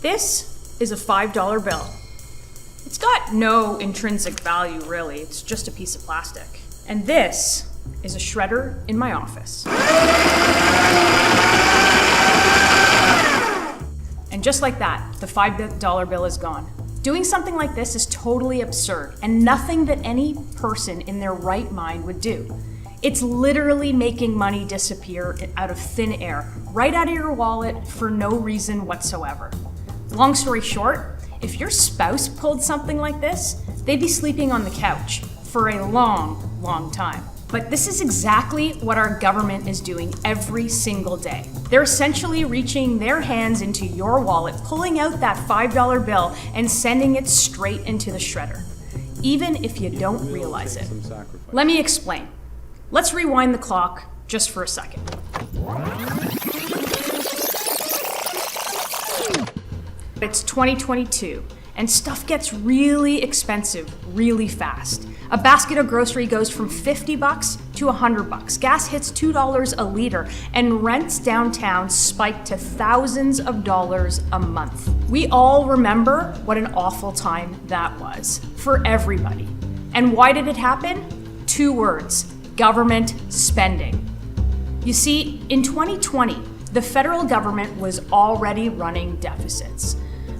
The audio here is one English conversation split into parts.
This is a $5 bill. It's got no intrinsic value, really. It's just a piece of plastic. And this is a shredder in my office. And just like that, the $5 bill is gone. Doing something like this is totally absurd and nothing that any person in their right mind would do. It's literally making money disappear out of thin air, right out of your wallet for no reason whatsoever. Long story short, if your spouse pulled something like this, they'd be sleeping on the couch for a long, long time. But this is exactly what our government is doing every single day. They're essentially reaching their hands into your wallet, pulling out that $5 bill and sending it straight into the shredder, even if you don't realize it. Let me explain. Let's rewind the clock just for a second. It's 2022, and stuff gets really expensive really fast. A basket of grocery goes from $50 to $100. Gas hits $2 a liter, and rents downtown spike to thousands of dollars a month. We all remember what an awful time that was for everybody. And why did it happen? 2 words: government spending. You see, in 2020, the federal government was already running deficits.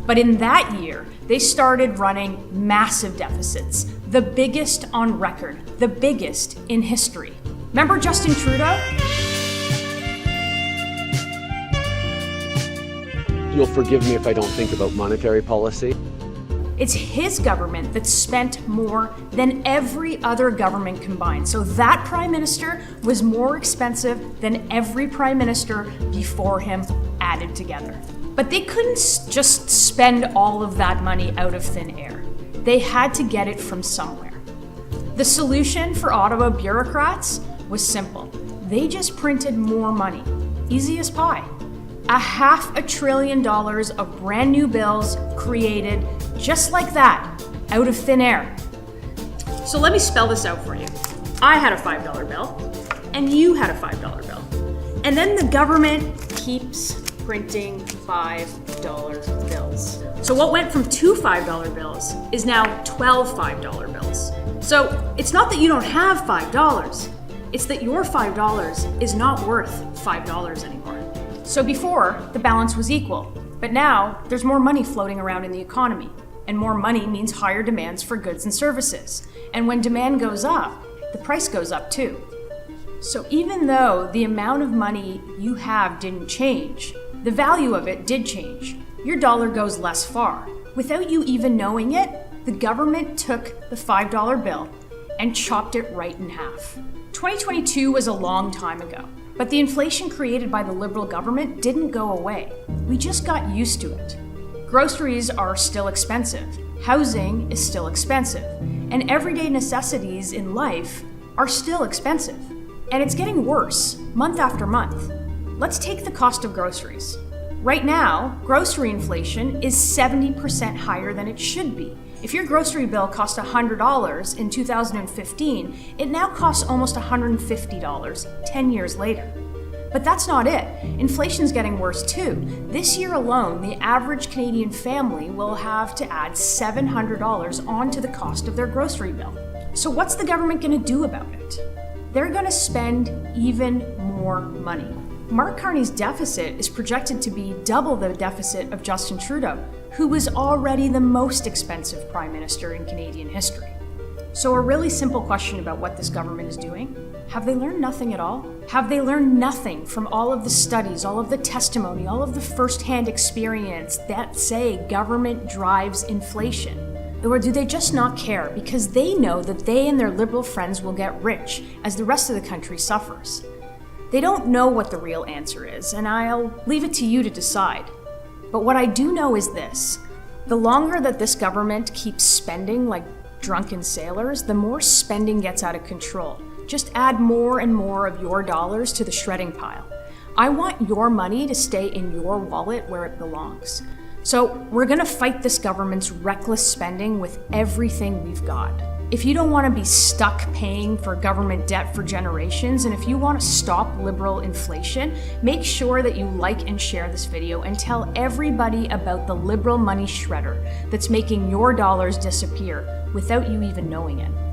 But in that year, they started running massive deficits, the biggest on record, the biggest in history. Remember Justin Trudeau? You'll forgive me if I don't think about monetary policy. It's his government that spent more than every other government combined. So that prime minister was more expensive than every prime minister before him added together. But they couldn't just spend all of that money out of thin air. They had to get it from somewhere. The solution for Ottawa bureaucrats was simple. They just printed more money. Easy as pie. $500 billion of brand new bills created just like that, out of thin air. So let me spell this out for you. I had a $5 bill, and you had a $5 bill. And then the government keeps printing $5 bills. So what went from 2 $5 bills is now 12 $5 bills. So it's not that you don't have $5, it's that your $5 is not worth $5 anymore. So before, the balance was equal, but now there's more money floating around in the economy, and more money means higher demands for goods and services. And when demand goes up, the price goes up too. So even though the amount of money you have didn't change, the value of it did change. Your dollar goes less far. Without you even knowing it, the government took the $5 bill and chopped it right in half. 2022 was a long time ago, but the inflation created by the Liberal government didn't go away. We just got used to it. Groceries are still expensive, housing is still expensive, and everyday necessities in life are still expensive. And it's getting worse, month after month. Let's take the cost of groceries. Right now, grocery inflation is 70% higher than it should be. If your grocery bill cost $100 in 2015, it now costs almost $150 10 years later. But that's not it. Inflation's getting worse too. This year alone, the average Canadian family will have to add $700 onto the cost of their grocery bill. So what's the government going to do about it? They're going to spend even more money. Mark Carney's deficit is projected to be double the deficit of Justin Trudeau, who was already the most expensive prime minister in Canadian history. So a really simple question about what this government is doing: have they learned nothing at all? Have they learned nothing from all of the studies, all of the testimony, all of the first-hand experience that say government drives inflation? Or do they just not care because they know that they and their Liberal friends will get rich as the rest of the country suffers? They don't know what the real answer is, and I'll leave it to you to decide. But what I do know is this: the longer that this government keeps spending like drunken sailors, the more spending gets out of control. Just add more and more of your dollars to the shredding pile. I want your money to stay in your wallet where it belongs. So we're gonna fight this government's reckless spending with everything we've got. If you don't want to be stuck paying for government debt for generations, and if you want to stop liberal inflation, make sure that you like and share this video and tell everybody about the liberal money shredder that's making your dollars disappear without you even knowing it.